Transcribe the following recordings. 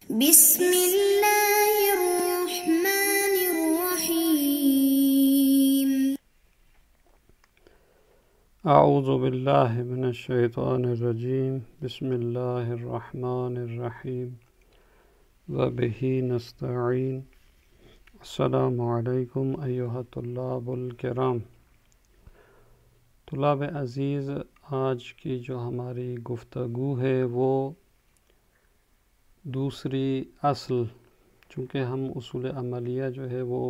بسم اللہ الرحمن الرحیم اعوذ باللہ من الشیطان الرجیم بسم اللہ الرحمن الرحیم وبہ نستعین السلام علیکم ایھا الطلاب الکرام۔ طلاب عزیز، آج کی جو ہماری گفتگو ہے وہ دوسری اصل، چونکہ ہم اصول عملیہ جو ہے وہ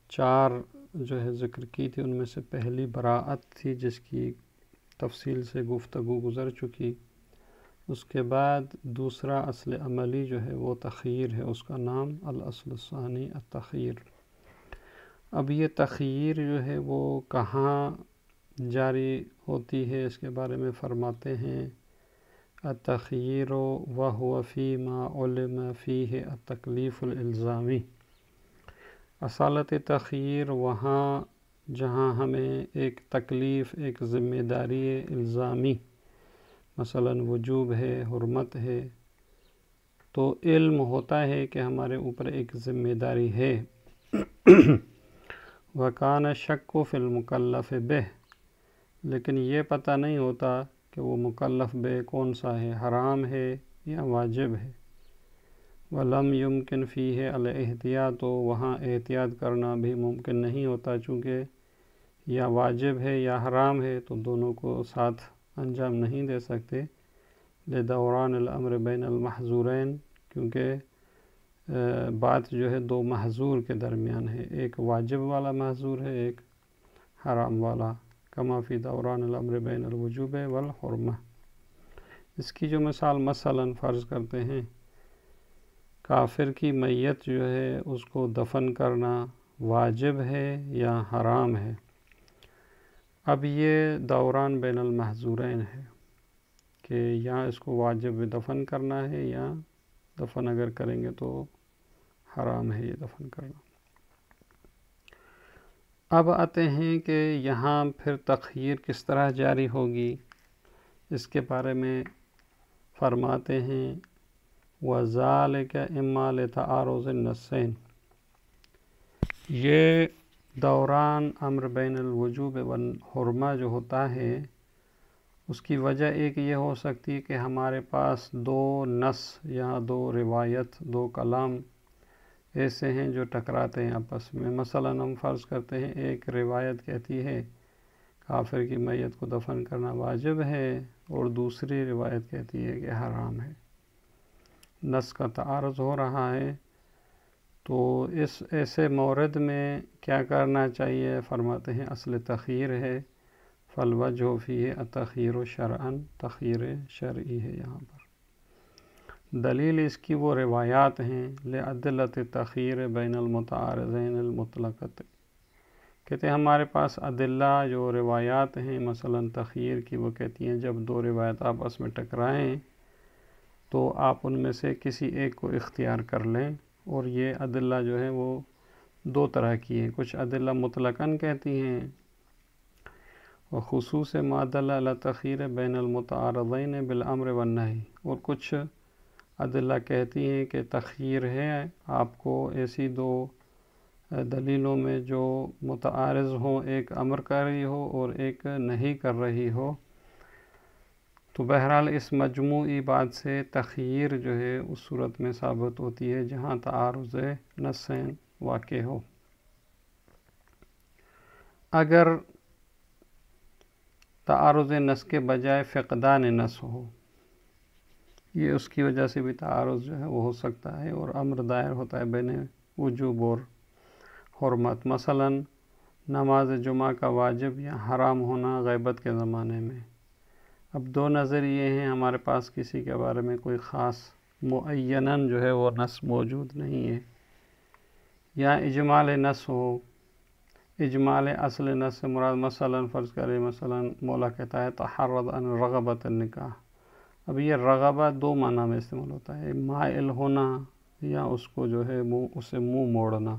4 جو ہے ذکر کی تھی، ان میں سے پہلی براءت تھی جس کی تفصیل سے گفتگو گزر چکی۔ اس کے بعد دوسرا اصل عملی جو ہے وہ تخییر ہے، اس کا نام الاصل الثانی التخییر۔ اب یہ تخییر جو ہے وہ کہاں جاری ہوتی ہے اس کے بارے میں فرماتے ہیں التخییر وهو فيما علم فيه التکلیف الالزامی۔ اصالت تخییر وہاں جہاں ہمیں ایک تکلیف، ایک ذمہ داری الزامی، مثلا وجوب ہے، حرمت ہے، تو علم ہوتا ہے کہ ہمارے اوپر ایک ذمہ داری ہے۔ وَكَانَ الشَّكُّ فِي الْمُكَلَّفِ بِهِ، لیکن یہ پتہ نہیں ہوتا کہ وہ مکلف بے کون سا ہے، حرام ہے یا واجب ہے۔ وَلَمْ يُمْكِنْ فِيهِ الْاحْتِياطُ، وہاں احتیاط کرنا بھی ممکن نہیں ہوتا، چونکہ یا واجب ہے یا حرام ہے تو دونوں کو ساتھ انجام نہیں دے سکتے۔ لِدَوْرَانِ الْأَمْرِ بَيْنَ الْمَحْظُورَيْن، کیونکہ بات جو ہے 2 محظور کے درمیان ہے، ایک واجب والا محظور ہے، ایک حرام والا، کما فی دوران الامر بین الوجوب والحرمہ۔ اس کی جو مثال مثلا فرض کرتے ہیں کافر کی میت جو ہے اس کو دفن کرنا واجب ہے یا حرام ہے۔ اب یہ دوران بین المحظورین ہے کہ یا اس کو واجب دفن کرنا ہے یا دفن اگر کریں گے تو حرام ہے یہ دفن کرنا۔ اب آتے ہیں کہ یہاں پھر تخییر کس طرح جاری ہوگی، اس کے بارے میں فرماتے ہیں وَذَلِكَ إِمَّا لِتَعَارُضِ النَّصَّيْنِ۔ یہ دوران امر بین الوجوب والحرمہ جو ہوتا ہے اس کی وجہ ایک یہ ہو سکتی ہے کہ ہمارے پاس 2 نص یا 2 روایت، 2 کلام ایسے ہیں جو ٹکراتے ہیں آپس میں۔ مثلا ہم فرض کرتے ہیں ایک روایت کہتی ہے کافر کی میت کو دفن کرنا واجب ہے، اور دوسری روایت کہتی ہے کہ حرام ہے۔ نص کا تعارض ہو رہا ہے، تو اس ایسے مورد میں کیا کرنا چاہیے؟ فرماتے ہیں اصل تخییر ہے، فالوجہ فیہ التخییر شرعا، تخییر شرعی ہے یہاں پر۔ دلیل اس کی وہ روایات ہیں لعدلۃ التخییر بین المتعارضین المطلقۃ، کہتے ہیں ہمارے پاس ادلہ جو روایات ہیں مثلا تخییر کی، وہ کہتی ہیں جب 2 روایت آپس میں ٹکرائیں تو آپ ان میں سے کسی ایک کو اختیار کر لیں، اور یہ ادلہ جو ہے وہ 2 طرح کی ہیں۔ کچھ ادلہ مطلقاً کہتی ہیں وخصوص ما دل علی تخییر بین المتعارضین بالامر والنہی، اور کچھ ادلہ کہتی ہیں کہ تخییر ہے آپ کو ایسی 2 دلیلوں میں جو متعارض ہوں، ایک امر کر رہی ہو اور ایک نہیں کر رہی ہو۔ تو بہرحال اس مجموعی بات سے تخییر جو ہے اس صورت میں ثابت ہوتی ہے جہاں تعارض نصین واقع ہو۔ اگر تعارض نص کے بجائے فقدان نص ہو، یہ اس کی وجہ سے بھی تعارض جو ہے وہ ہو سکتا ہے، اور امر دائر ہوتا ہے بین وجوب اور حرمت۔ مثلا نماز جمعہ کا واجب یا حرام ہونا غیبت کے زمانے میں۔ اب 2 نظریے ہیں ہمارے پاس، کسی کے بارے میں کوئی خاص معیناً جو ہے وہ نص موجود نہیں ہے، یا اجمال نص ہو۔ اجمال اصل نص سے مراد مثلا فرض کریں مثلا مولا کہتا ہے تحرض عن رغبۃ النکاح۔ اب یہ رغبہ 2 معنی میں استعمال ہوتا ہے، مائل ہونا یا اس کو جو ہے اسے منہ موڑنا۔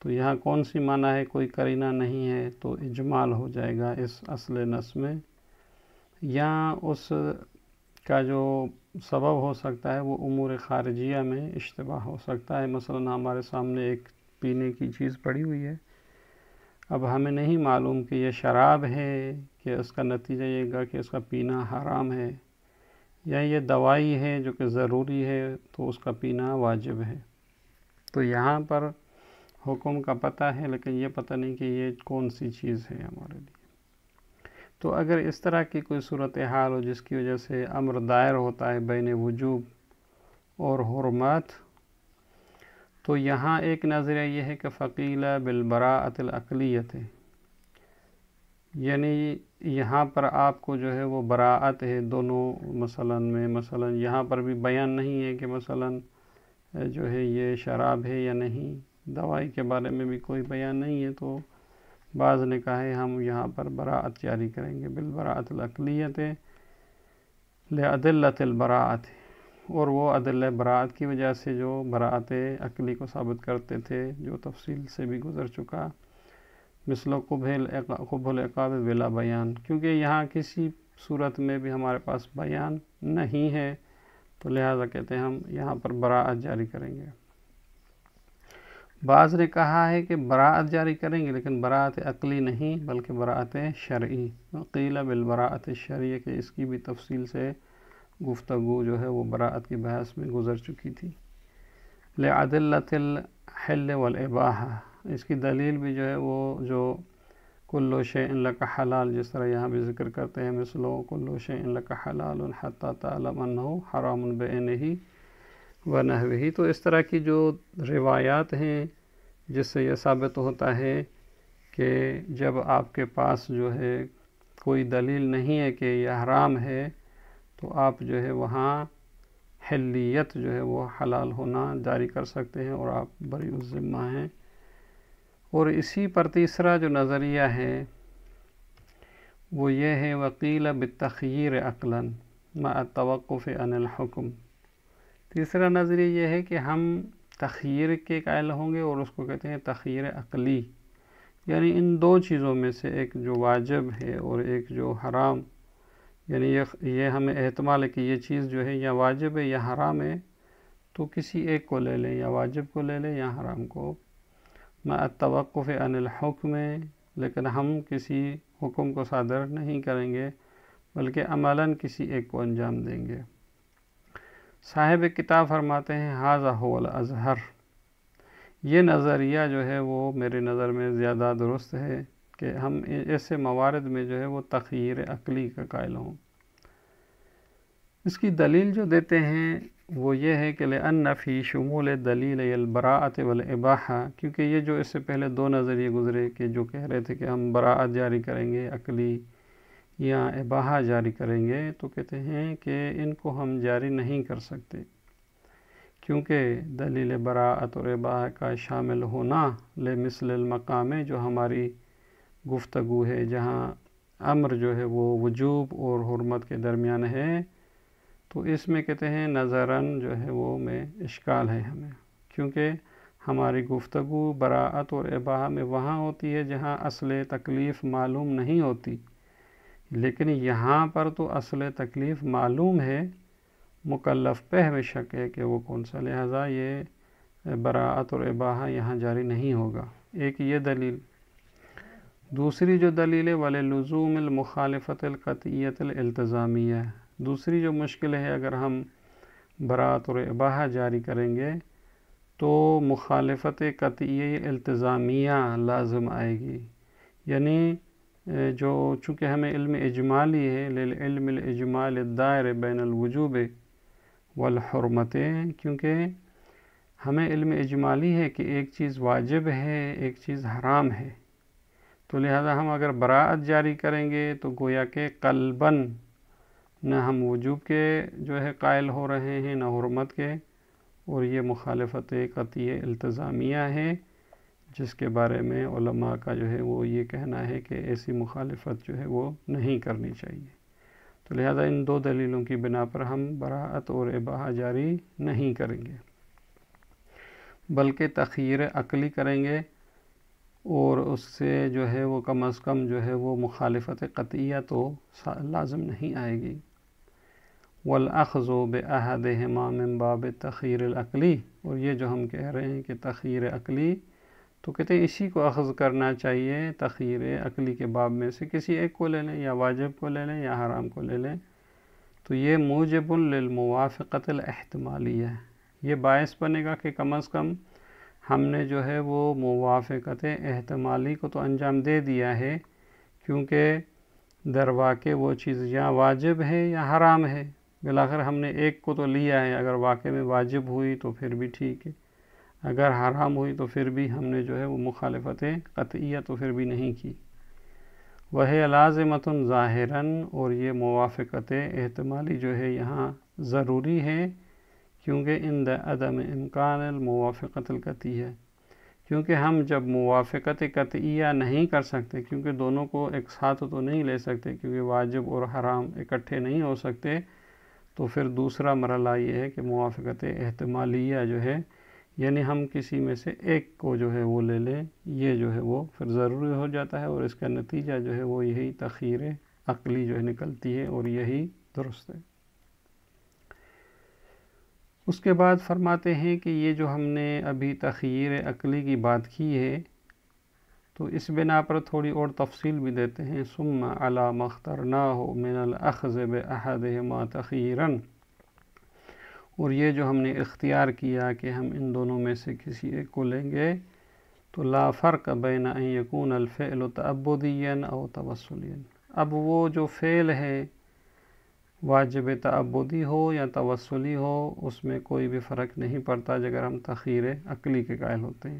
تو یہاں کون سی معنی ہے؟ کوئی قرینہ نہیں ہے، تو اجمال ہو جائے گا اس اصل نص میں، یا اس کا جو سبب ہو سکتا ہے وہ امور خارجیہ میں اشتباہ ہو سکتا ہے۔ مثلا ہمارے سامنے ایک پینے کی چیز پڑی ہوئی ہے، اب ہمیں نہیں معلوم کہ یہ شراب ہے کہ اس کا نتیجہ یہ گا کہ اس کا پینا حرام ہے، یا یہ دوائی ہے جو کہ ضروری ہے تو اس کا پینا واجب ہے۔ تو یہاں پر حکم کا پتہ ہے لیکن یہ پتہ نہیں کہ یہ کون سی چیز ہے ہمارے لیے۔ تو اگر اس طرح کی کوئی صورتحال ہو جس کی وجہ سے امر دائر ہوتا ہے بین وجوب اور حرمات، تو یہاں ایک نظریہ یہ ہے کہ فقیل بالبراءۃ العقلیۃ، یعنی یہاں پر آپ کو جو ہے وہ براءت ہے دونوں مثلا یہاں پر بھی بیان نہیں ہے کہ مثلا جو ہے یہ شراب ہے یا نہیں، دوائی کے بارے میں بھی کوئی بیان نہیں ہے، تو بعض نے کہا ہے ہم یہاں پر براءت جاری کریں گے بالبراءۃ العقلیۃ لعدلۃ البراءۃ، اور وہ عدلہ براءت کی وجہ سے جو براءت عقلی کو ثابت کرتے تھے، جو تفصیل سے بھی گزر چکا، مثل قبح العقاب بلا بیان، کیونکہ یہاں کسی صورت میں بھی ہمارے پاس بیان نہیں ہے، تو لہٰذا کہتے ہیں ہم یہاں پر براءت جاری کریں گے۔ بعض نے کہا ہے کہ براءت جاری کریں گے لیکن براءت عقلی نہیں بلکہ براءت شرعی، قیل بالبراءت الشرعی، کہ اس کی بھی تفصیل سے گفتگو جو ہے وہ براءت کی بحث میں گزر چکی تھی۔ لعدلۃ الحل والاباحہ، اس کی دلیل بھی جو ہے وہ جو کل شیء لک حلال، جس طرح یہاں بھی ذکر کرتے ہیں مثلو کل شیء لک حلال حتی تعلم انہ حرام بعینہ ونحوہ، تو اس طرح کی جو روایات ہیں جس سے یہ ثابت ہوتا ہے کہ جب آپ کے پاس جو ہے کوئی دلیل نہیں ہے کہ یہ حرام ہے، تو آپ جو ہے وہاں حلیت جو ہے وہ حلال ہونا جاری کر سکتے ہیں اور آپ بری الذمہ ہیں۔ اور اسی پر تیسرا جو نظریہ ہے وہ یہ ہے وقیل بالتخییر عقلا مع التوقف عن الحکم، تیسرا نظریہ یہ ہے کہ ہم تخییر کے قائل ہوں گے اور اس کو کہتے ہیں تخییر عقلی، یعنی ان دو چیزوں میں سے ایک جو واجب ہے اور ایک جو حرام، یعنی یہ ہمیں احتمال ہے کہ یہ چیز جو ہے یا واجب ہے یا حرام ہے، تو کسی ایک کو لے لیں، یا واجب کو لے لیں یا حرام کو، مع التوقف عن الحکم، لیکن ہم کسی حکم کو صادر نہیں کریں گے بلکہ عملاً کسی ایک کو انجام دیں گے۔ صاحب کتاب فرماتے ہیں ھذا ھو الازہر، یہ نظریہ جو ہے وہ میرے نظر میں زیادہ درست ہے کہ ہم ایسے موارد میں جو ہے وہ تخییر عقلی کا قائل ہوں۔ اس کی دلیل جو دیتے ہیں وہ یہ ہے کہ لأن فی شمول دلیل البراءۃ والاباحہ، کیونکہ یہ جو اس سے پہلے دو نظریے گزرے کہ جو کہہ رہے تھے کہ ہم براءت جاری کریں گے عقلی یا اباحہ جاری کریں گے، تو کہتے ہیں کہ ان کو ہم جاری نہیں کر سکتے کیونکہ دلیل براءت اور اباحہ کا شامل ہونا لمثل المقام، جو ہماری گفتگو ہے جہاں امر جو ہے وہ وجوب اور حرمت کے درمیان ہے، تو اس میں کہتے ہیں نظراً جو ہے وہ میں اشکال ہے ہمیں، کیونکہ ہماری گفتگو براءت اور اباحہ میں وہاں ہوتی ہے جہاں اصل تکلیف معلوم نہیں ہوتی، لیکن یہاں پر تو اصل تکلیف معلوم ہے، مکلف پہ میں شک ہے کہ وہ کون سا، لہذا یہ براءت اور اباحہ یہاں جاری نہیں ہوگا۔ ایک یہ دلیل۔ دوسری جو دلیل ہے وَلِلُزُومِ الْمُخَالِفَةِ الْقَطْعِيَّةِ الْالْتِزَامِيَّةِ، دوسری جو مشکل ہے اگر ہم براءت اور اباحہ جاری کریں گے تو مخالفت قطعیہ التزامیہ لازم آئے گی، یعنی جو چونکہ ہمیں علم اجمالی ہے للعلم الاجمال الدائر بین الوجوب والحرمت، کیونکہ ہمیں علم اجمالی ہے کہ ایک چیز واجب ہے ایک چیز حرام ہے، تو لہذا ہم اگر براءت جاری کریں گے تو گویا کہ قلباً نہ ہم وجوب کے جو ہے قائل ہو رہے ہیں نہ حرمت کے، اور یہ مخالفت قطعی التزامیہ ہے جس کے بارے میں علماء کا جو ہے وہ یہ کہنا ہے کہ ایسی مخالفت جو ہے وہ نہیں کرنی چاہیے، تو لہذا ان دو دلیلوں کی بنا پر ہم براءت اور اباحہ جاری نہیں کریں گے بلکہ تخییر عقلی کریں گے، اور اس سے جو ہے وہ کم از کم جو ہے وہ مخالفت قطعیہ تو لازم نہیں آئے گی۔ والأخذ بأحدهما من باب التخییر العقلی، اور یہ جو ہم کہہ رہے ہیں کہ تخییر عقلی، تو کہتے ہیں اسی کو اخذ کرنا چاہیے تخییر عقلی کے باب میں سے، کسی ایک کو لے لیں، یا واجب کو لے لیں یا حرام کو لے لیں، تو یہ موجب للموافقت الاحتمالیہ، یہ باعث بنے گا کہ کم از کم ہم نے جو ہے وہ موافقت احتمالی کو تو انجام دے دیا ہے، کیونکہ در واقع وہ چیز یا واجب ہے یا حرام ہے، بالآخر ہم نے ایک کو تو لیا ہے، اگر واقع میں واجب ہوئی تو پھر بھی ٹھیک ہے، اگر حرام ہوئی تو پھر بھی ہم نے جو ہے وہ مخالفت قطعیہ تو پھر بھی نہیں کی۔ وہی لازمۃ ظاہراً، اور یہ موافقت احتمالی جو ہے یہاں ضروری ہے، کیونکہ عند عدم امکان الموافقت القطعیہ، کیونکہ ہم جب موافقت قطعیہ نہیں کر سکتے، کیونکہ دونوں کو ایک ساتھ تو نہیں لے سکتے، کیونکہ واجب اور حرام اکٹھے نہیں ہو سکتے، تو پھر دوسرا مرحلہ یہ ہے کہ موافقت احتمالیہ جو ہے، یعنی ہم کسی میں سے ایک کو جو ہے وہ لے لیں، یہ جو ہے وہ پھر ضروری ہو جاتا ہے، اور اس کا نتیجہ جو ہے وہ یہی تخییر عقلی جو ہے نکلتی ہے، اور یہی درست ہے۔ اس کے بعد فرماتے ہیں کہ یہ جو ہم نے ابھی تخییر عقلی کی بات کی ہے، تو اس بنا پر تھوڑی اور تفصیل بھی دیتے ہیں۔ ثم علی ما اخترناہ من الاخذ باحدہما تخییراً، اور یہ جو ہم نے اختیار کیا کہ ہم ان دونوں میں سے کسی ایک کو لیں گے، تو لا فرق بین ان یکون الفعل تعبدیا او توسلیا، اب وہ جو فعل ہے واجب تعبدی ہو یا توسلی ہو، اس میں کوئی بھی فرق نہیں پڑتا اگر ہم تخییر عقلی کے قائل ہوتے ہیں۔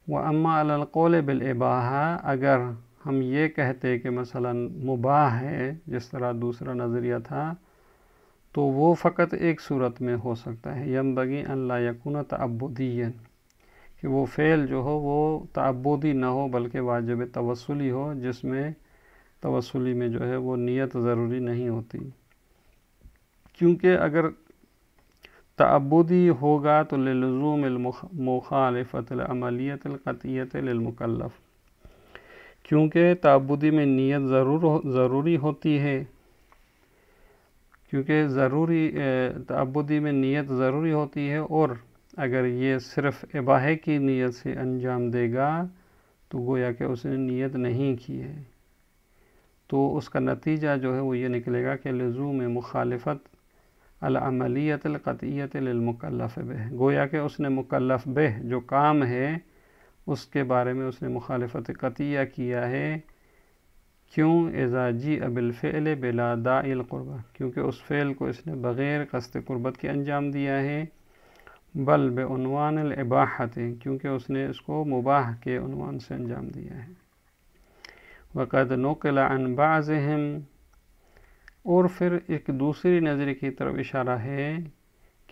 وَأَمَّا عَلَى الْقَوْلِ بِالْإِبَاحَةِ، اگر ہم یہ کہتے کہ مثلا مباح ہے، جس طرح دوسرا نظریہ تھا، تو وہ فقط ایک صورت میں ہو سکتا ہے، يَنبَغِي أَن لَا يَكُونَ تَعَبُّدِيًّا، کہ وہ فعل جو ہو وہ تعبدی نہ ہو بلکہ واجب توسلی ہو، جس میں توسلی میں جو ہے وہ نیت ضروری نہیں ہوتی، کیونکہ اگر تعبدی ہوگا تو للزوم المخالفت العملیت القطعیت للمکلف، کیونکہ تعبدی میں نیت ضروری ہوتی ہے، کیونکہ تعبدی میں نیت ضروری ہوتی ہے، اور اگر یہ صرف اباحے کی نیت سے انجام دے گا تو گویا کہ اس نے نیت نہیں کی ہے، تو اس کا نتیجہ جو ہے وہ یہ نکلے گا کہ لزوم مخالفت العملیت القطعیت للمکلف بہ، گویا کہ اس نے مکلف بہ جو کام ہے اس کے بارے میں اس نے مخالفت قطعیہ کیا ہے، کیوں؟ اذا جیء بالفعل بلا داعی القربہ، کیونکہ اس فعل کو اس نے بغیر قصد قربت کے انجام دیا ہے، بل بعنوان الاباحۃ، کیونکہ اس نے اس کو مباح کے عنوان سے انجام دیا ہے۔ وقد نقل عن بعضهم، اور پھر ایک دوسری نظریے کی طرف اشارہ ہے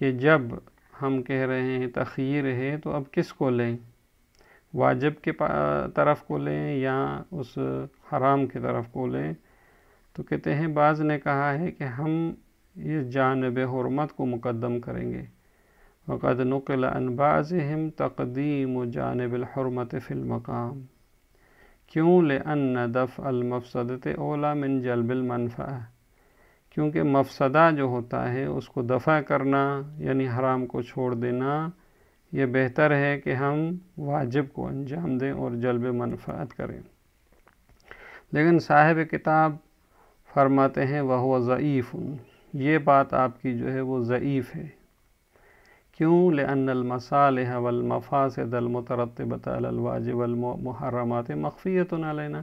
کہ جب ہم کہہ رہے ہیں تخییر ہے تو اب کس کو لیں، واجب کے طرف کو لیں یا اس حرام کی طرف کو لیں، تو کہتے ہیں بعض نے کہا ہے کہ ہم یہ جانب حرمت کو مقدم کریں گے۔ وقد نقل عن بعضهم تقدیم جانب الحرمت فی المقام، کیوں؟ لأن دفع المفسدۃ اولی من جلب المنفعہ، کیونکہ مفسدہ جو ہوتا ہے اس کو دفع کرنا یعنی حرام کو چھوڑ دینا، یہ بہتر ہے کہ ہم واجب کو انجام دیں اور جلب منفعت کریں۔ لیکن صاحب کتاب فرماتے ہیں وَهُوَ ضعیف، یہ بات آپ کی جو ہے وہ ضعیف ہے، کیوں؟ لأن المصالح والمفاسد المترتبة على الواجب والمحرمات مخفیۃ علینا،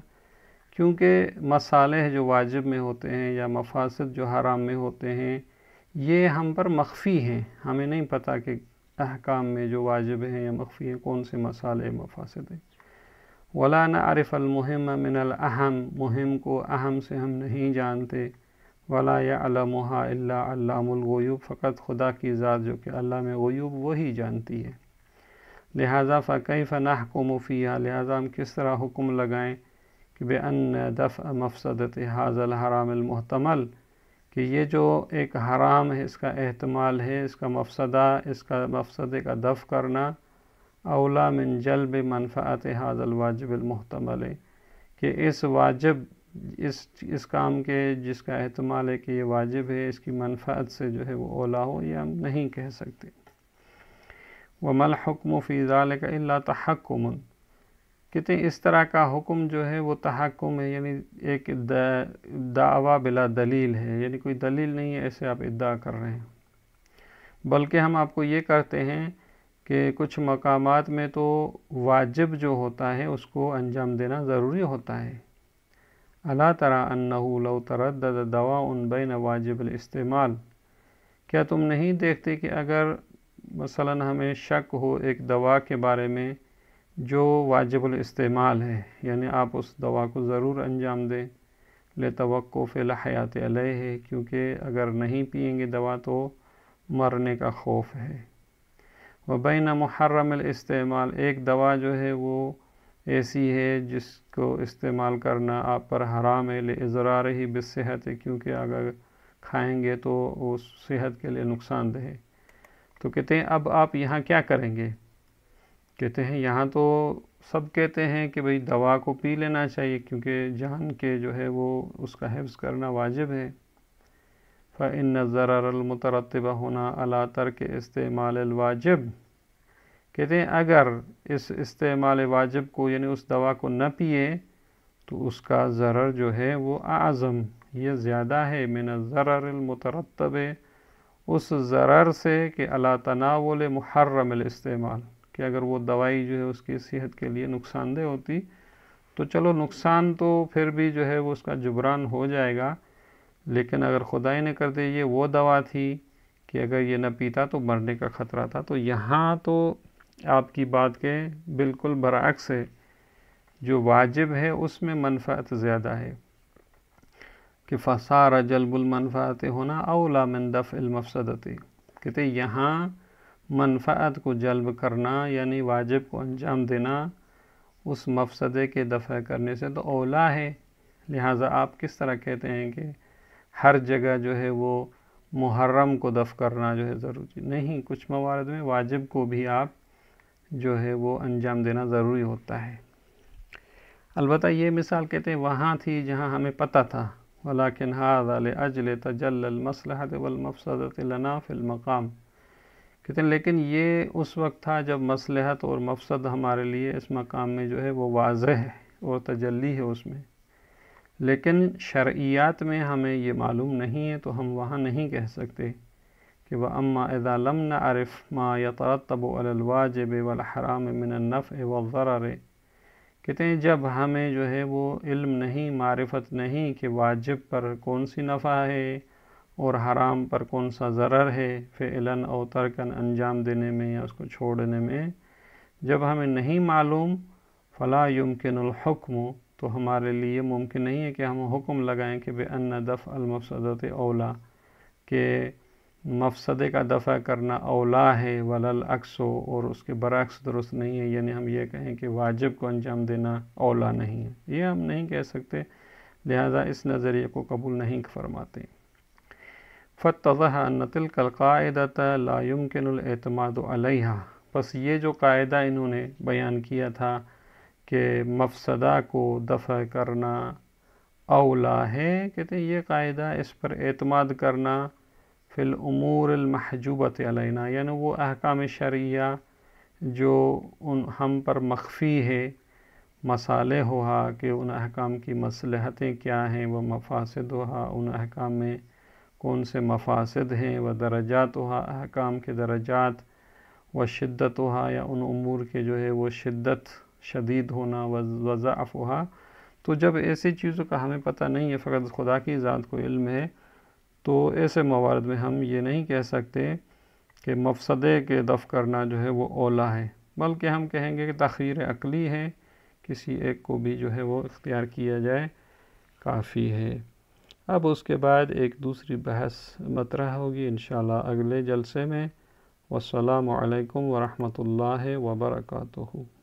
کیونکہ مصالح جو واجب میں ہوتے ہیں یا مفاسد جو حرام میں ہوتے ہیں یہ ہم پر مخفی ہیں، ہمیں نہیں پتہ کہ احکام میں جو واجب ہیں یا مخفی ہیں کون سے مصالح مفاسد ہیں۔ ولا نعرف المہم من الاہم، مہم کو اہم سے ہم نہیں جانتے۔ ولا یعلمها الا علام الغیوب، فقط خدا کی ذات جو کہ علام غیوب وہی جانتی ہے۔ لہذا فکیف نحکم فیہا، لہذا ہم کس طرح حکم لگائیں کہ بأن دفع مفسدت ھذا الحرام المحتمل، کہ یہ جو ایک حرام ہے اس کا احتمال ہے، اس کا مفسدے کا دفع کرنا اولا من جلب منفعت ھذا الواجب المحتمل، کہ اس واجب اس کام کے جس کا احتمال ہے کہ یہ واجب ہے اس کی منفعت سے جو ہے وہ اولا ہو، یہ ہم نہیں کہہ سکتے۔ وَمَا الْحُكْمُ فِي ذَلِكَ إِلَّا تَحَكُّمٌ، کہتے ہیں اس طرح کا حکم جو ہے وہ تحکم ہے، یعنی ایک دعویٰ بلا دلیل ہے، یعنی کوئی دلیل نہیں ہے، ایسے آپ ادعا کر رہے ہیں۔ بلکہ ہم آپ کو یہ کرتے ہیں کہ کچھ مقامات میں تو واجب جو ہوتا ہے اس کو انجام دینا ضروری ہوتا ہے۔ الا تری انہ لو تردد دواء بین واجب الاستعمال، کیا تم نہیں دیکھتے کہ اگر مثلا ہمیں شک ہو ایک دوا کے بارے میں جو واجب الاستعمال ہے، یعنی آپ اس دوا کو ضرور انجام دیں، لتوقف الحیات علیہ، کیونکہ اگر نہیں پئیں گے دوا تو مرنے کا خوف ہے۔ وبین محرم الاستعمال، ایک دوا جو ہے وہ ایسی ہے جس کو استعمال کرنا آپ پر حرام ہے، لإضرارہ بالصحت، کیونکہ اگر کھائیں گے تو وہ صحت کے لیے نقصان دہ ہے۔ تو کہتے ہیں اب آپ یہاں کیا کریں گے؟ کہتے ہیں یہاں تو سب کہتے ہیں کہ بھئی دوا کو پی لینا چاہیے، کیونکہ جان کے جو ہے وہ اس کا حفظ کرنا واجب ہے۔ فإن الضرر المترتب ہونا علی ترک استعمال الواجب، کہتے ہیں اگر اس استعمال واجب کو یعنی اس دوا کو نہ پیے تو اس کا ضرر جو ہے وہ اعظم، یہ زیادہ ہے، من الضرر المترتب، اس ضرر سے کہ علی تناول محرم الاستعمال، کہ اگر وہ دوائی جو ہے اس کی صحت کے لیے نقصان دہ ہوتی تو چلو نقصان تو پھر بھی جو ہے وہ اس کا جبران ہو جائے گا، لیکن اگر خدائی نے کر دے یہ وہ دوا تھی کہ اگر یہ نہ پیتا تو مرنے کا خطرہ تھا، تو یہاں تو آپ کی بات کے بالکل برعکس ہے، جو واجب ہے اس میں منفعت زیادہ ہے، کہ فصار جلب المنفعت ہونا اولا من دفع المفسدت، کہتے یہاں منفعت کو جلب کرنا یعنی واجب کو انجام دینا اس مفسدے کے دفع کرنے سے تو اولا ہے۔ لہٰذا آپ کس طرح کہتے ہیں کہ ہر جگہ جو ہے وہ محرم کو دفع کرنا جو ہے ضروری نہیں، کچھ موارد میں واجب کو بھی آپ جو ہے وہ انجام دینا ضروری ہوتا ہے۔ البتہ یہ مثال کہتے ہیں وہاں تھی جہاں ہمیں پتہ تھا، ولیکن ھذا لأجل تجلی المصلحۃ والمفسدۃ لنا فی المقام، کہتے ہیں لیکن یہ اس وقت تھا جب مصلحت اور مفسد ہمارے لیے اس مقام میں جو ہے وہ واضح ہے اور تجلی ہے اس میں، لیکن شرعیات میں ہمیں یہ معلوم نہیں ہے تو ہم وہاں نہیں کہہ سکتے کہ وَأَمَّا إِذَا لَمْ نَعْرِفْ مَا يَتَرَتَّبُ عَلَى الْوَاجِبِ وَالْحَرَامِ مِنَ النَّفْعِ وَالضَّرَرِ، کہتے ہیں جب ہمیں جو ہے وہ علم نہیں، معرفت نہیں کہ واجب پر کون سی نفع ہے اور حرام پر کون سا ضرر ہے، فعلاً او ترکاً انجام دینے میں یا اس کو چھوڑنے میں، جب ہمیں نہیں معلوم، فلا يمكن الحکم، تو ہمارے لیے ممکن نہیں ہے کہ ہم حکم لگائیں کہ بأن دفع المفسدۃ اولا، کہ مفسدے کا دفع کرنا اولا ہے، وللعکس، اور اس کے برعکس درست نہیں ہے، یعنی ہم یہ کہیں کہ واجب کو انجام دینا اولا نہیں ہے، یہ ہم نہیں کہہ سکتے، لہذا اس نظریے کو قبول نہیں فرماتے۔ فاتضح ان تلک القاعدۃ لا يمكن الاعتماد علیہا، بس یہ جو قاعدہ انہوں نے بیان کیا تھا کہ مفسدہ کو دفع کرنا اولا ہے، کہتے ہیں یہ قاعدہ اس پر اعتماد کرنا فی الامور المحجوبۃ علینا، یعنی وہ احکام شرعیہ جو ہم پر مخفی ہے، مصالح ہوا کہ ان احکام کی مصلحتیں کیا ہیں، وہ مفاسد ہوا ان احکام میں کون سے مفاسد ہیں، وہ درجات ہوا احکام کے درجات، وہ شدت ہوا یا ان امور کے جو ہے وہ شدت شدید ہونا، و ضعف ہوا، تو جب ایسی چیزوں کا ہمیں پتہ نہیں ہے، فقط خدا کی ذات کو علم ہے، تو ایسے موارد میں ہم یہ نہیں کہہ سکتے کہ مفسدے کے دفع کرنا جو ہے وہ اولا ہے، بلکہ ہم کہیں گے کہ تخییر عقلی ہے، کسی ایک کو بھی جو ہے وہ اختیار کیا جائے کافی ہے۔ اب اس کے بعد ایک دوسری بحث مطرح ہوگی انشاءاللہ اگلے جلسے میں۔ والسلام علیکم ورحمۃ اللہ وبرکاتہ۔